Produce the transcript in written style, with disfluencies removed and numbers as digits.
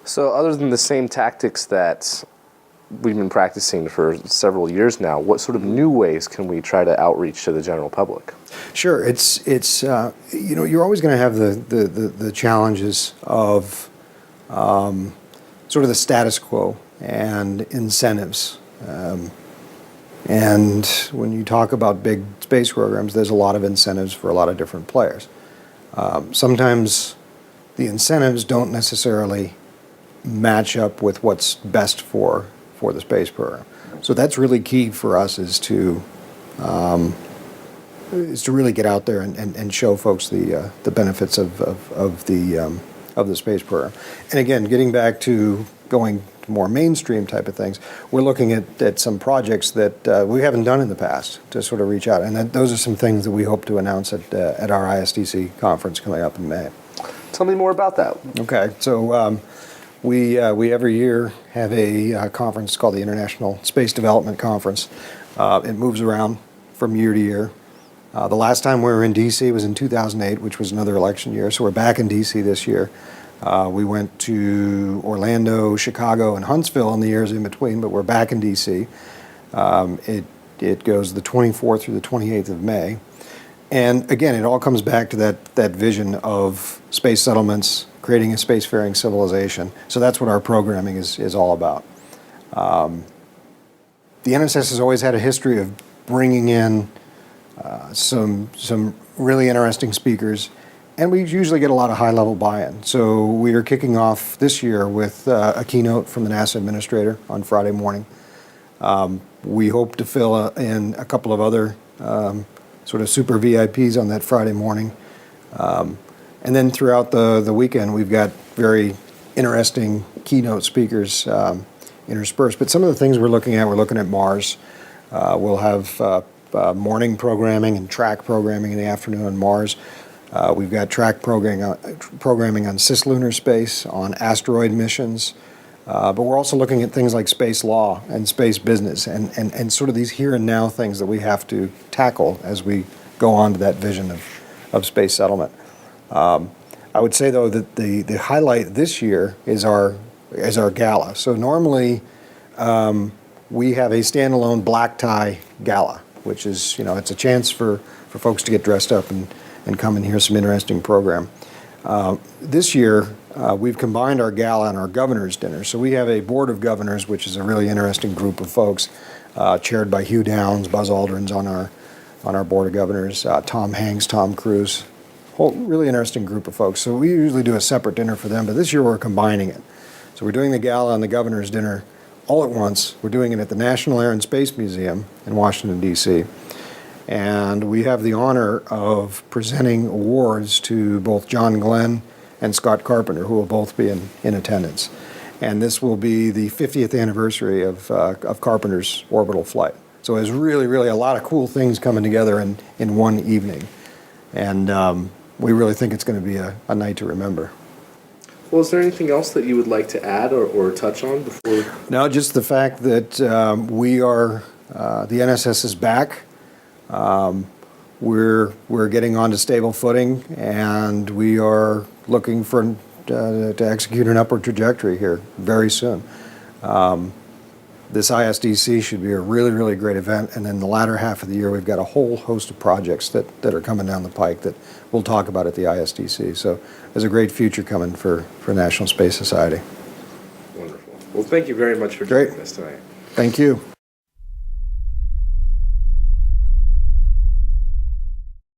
So other than the same tactics that we've been practicing for several years now, what sort of new ways can we try to outreach to the general public? Sure, it's you're always going to have the challenges of sort of the status quo and incentives. And when you talk about big space programs, there's a lot of incentives for a lot of different players. Sometimes the incentives don't necessarily match up with what's best for the space program. So that's really key for us is to really get out there and show folks the benefits of the space program. And again, getting back to going to more mainstream type of things, we're looking at some projects that we haven't done in the past to sort of reach out. And those are some things that we hope to announce at our ISDC conference coming up in May. Tell me more about that. Okay, so we every year have a conference called the International Space Development Conference. It moves around from year to year. The last time we were in D.C. was in 2008, which was another election year, so we're back in D.C. this year. We went to Orlando, Chicago, and Huntsville in the years in between, but we're back in D.C. It goes the 24th through the 28th of May. And again, it all comes back to that vision of space settlements, creating a spacefaring civilization. So that's what our programming is all about. The NSS has always had a history of bringing in some really interesting speakers, and we usually get a lot of high-level buy-in. So we are kicking off this year with a keynote from the NASA administrator on Friday morning. We hope to fill in a couple of other sort of super VIPs on that Friday morning. And then throughout the weekend, we've got very interesting keynote speakers interspersed. But some of the things we're looking at Mars. We'll have morning programming and track programming in the afternoon on Mars. We've got track programming on cislunar space, on asteroid missions. But we're also looking at things like space law and space business and sort of these here and now things that we have to tackle as we go on to that vision of space settlement. I would say, though, that the highlight this year is our gala. So normally we have a standalone black tie gala, which is, it's a chance for folks to get dressed up and come and hear some interesting program. This year, we've combined our gala and our governor's dinner. So we have a board of governors, which is a really interesting group of folks, chaired by Hugh Downs. Buzz Aldrin's on our board of governors, Tom Hanks, Tom Cruise, whole really interesting group of folks. So we usually do a separate dinner for them, but this year we're combining it. So we're doing the gala and the governor's dinner all at once. We're doing it at the National Air and Space Museum in Washington, D.C. And we have the honor of presenting awards to both John Glenn and Scott Carpenter, who will both be in attendance. And this will be the 50th anniversary of Carpenter's orbital flight. So there's really, really a lot of cool things coming together in one evening. And we really think it's going to be a night to remember. Well, is there anything else that you would like to add or touch on before? No, just the fact that the NSS is back. We're getting onto stable footing, and we are looking to execute an upward trajectory here very soon. This ISDC should be a really, really great event, and then the latter half of the year we've got a whole host of projects that are coming down the pike that we'll talk about at the ISDC. So there's a great future coming for National Space Society. Wonderful. Well, thank you very much for joining us tonight. Thank you.